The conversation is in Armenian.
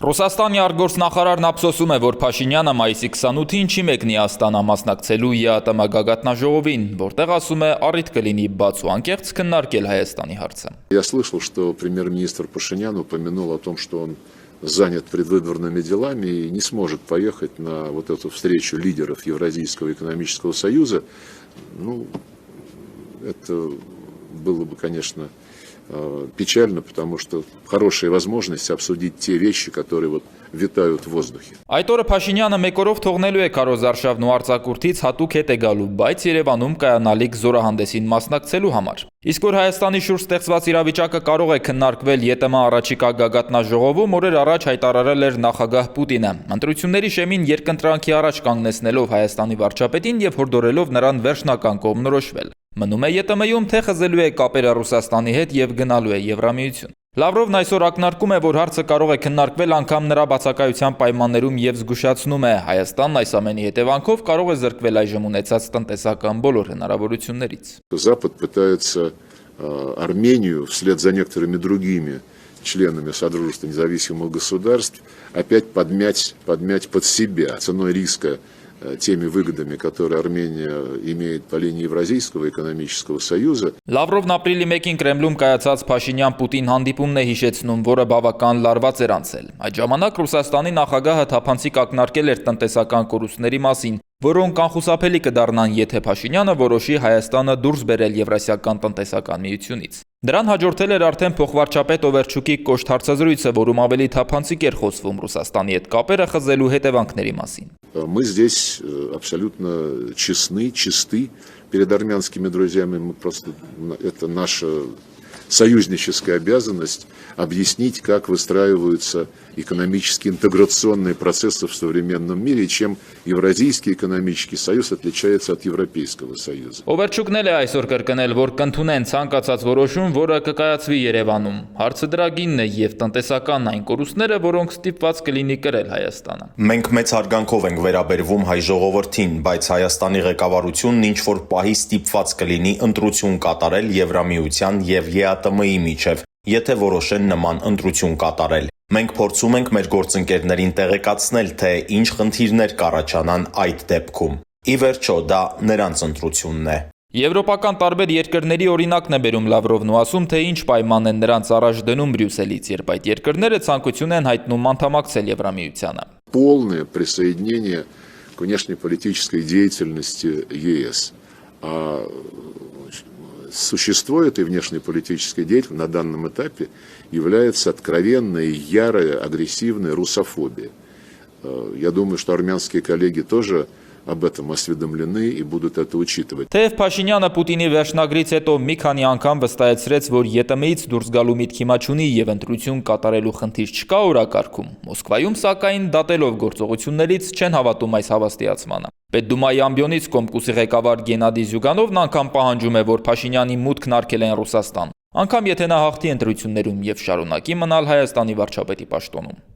Ռուսաստանի արտգործնախարարն ափսոսում է, որ Փաշինյանը մայիսի 28-ին չի մեկնի Աստանա մասնակցելու ԵԱՏՄ գագաթնաժողովին, որտեղ ասում է առիթ կլինի բաց ու անկեղծ քննարկել Հայաստանի հարցը։ Я слышал, что премьер-министр Пашинян упомянул о том, что он занят предвыборными делами и не сможет поехать на вот эту встречу лидеров Евразийского экономического союза. Ну, это было бы, конечно, печально, потому что хорошая возможность обсудить те вещи, которые вот витают в воздухе. Այդ օրը Փաշինյանը մեկ օրով թողնելու է քարոզարշավն ու արձակուրդից հատուկ հետ է գալու, բայց Երևանում կայանալիք զորահանդեսին մասնակցելու համար։ Իսկ որ Հայաստանի շուրջ ստեղծված իրավիճակը կարող է քննարկվել ԵՏՄ առաջիկա գագաթնաժողովում, օրեր առաջ հայտարարել էր նախագահ Պուտինը, ընտրությունների շեմին երկընտրանքի առաջ կանգնեցնելով Հայաստանի վարչապետին եւ հորդորելով նրան վերջնական կողմնորոշվել։ Մնում է ԵՏՄ-ում, թե խզելու է կապերը Ռուսաստանի հետ եւ գնալու է Եվրամիություն։ Լավրովն այսօր ակնարկում է, որ հարցը կարող է քննարկվել անգամ նրա բացակայության պայմաններում եւ զգուշացնում է, Հայաստանն այս ամենի հետևանքով կարող է զրկվել այժմ ունեցած տնտեսական բոլոր հնարավորություններից։ Запад пытается Армению вслед за некоторыми другими членами Содружества независимых государств опять подмять под себя ценой риска теми выгодами, которые Армения имеет по линии Евразийского экономического союза. Լավրովն ապրիլի 1-ին Կրեմլում կայացած Փաշինյան-Պուտին հանդիպումն է հիշեցնում, որը բավական լարված էր անցել։ Այդ ժամանակ Ռուսաստանի նախագահը թափանցիկ ակնարկել էր տնտեսական կորուստների մասին, որոնք անխուսափելի կդառնան, եթե Փաշինյանը որոշի Հայաստանը դուրս բերել Եվրասիական տնտեսական միությունից։ Դրան հաջորդել էր արդեն փոխվարչապետ Օվերչուկի կոշտ հարցազրույցը, որում ավելի թափանցիկ էր խոսվում Ռուսաստանի հետ կապերը խզելու հետևանքների մասին։ Мы здесь абсолютно чисты перед армянскими друзьями. Мы просто, это наша союзническая обязанность объяснить, как выстраиваются экономические интеграционные процессы в современном мире, и чем Евразийский экономический союз отличается от Европейского союза. Օվերչուկն էլ է այսօր կրկնել, որ կընդունեն ցանկացած որոշում, որը կկայացվի Երևանում։ Հարցը դրա գինն է եւ տնտեսական այն կորուստները, որոնք ստիպված կլինի կրել Հայաստանը։ Մենք մեծ հարգանքով ենք վերաբերվում հայ ժողովրդին, բայց Հայաստանի ղեկավարությունն ինչ որ պահի ստիպված կլինի ընտրություն կատարել Եվրամիության եւ ԵԱՏՄ-ի միջև, եթե որոշեն նման ընտրություն կատարել։ Մենք փորձում ենք մեր գործընկերներին տեղեկացնել, թե ինչ խնդիրներ կառաջանան այդ դեպքում։ Ի վերջո, դա նրանց ընտրությունն է։ Եվրոպական տարբեր երկրների օրինակն է բերում Լավրովն ու ասում, թե ինչ պայման են նրանց առաջ դնում Բրյուսելից, երբ այդ երկրները ցանկություն են հայտնում անդամակցել Եվրամիությանը։ Полное присоединение к внешнеполитической деятельности ЕС. Существо этой внешнеполитической деятельности на данном этапе является откровенная, ярая, агрессивная русофобия. Я думаю, что армянские коллеги тоже об этом осведомлены и будут это учитывать. Թեև Փաշինյանը Պուտինի վերջնագրից հետո մի քանի անգամ վստահեցրեց, որ ԵՏՄ-ից դուրս գալու միտքի մեջ ունի եւ ընտրություն կատարելու խնդիր չկա օրակարգում, Մոսկվայում սակայն դատելով գործողություններից չեն հավատում այս հավաստիացմանը։ Պետդումայի ամբիոնից Կոմկուսի ղեկավար Գենադի Զյուգանովն անգամ պահանջում է, որ Փաշինյանի մուտքն արգելեն Ռուսաստան, անգամ եթե նա հաղթի ընտրություններում եւ շարունակի մնալ Հայաստանի վարչապետի պաշտոնում։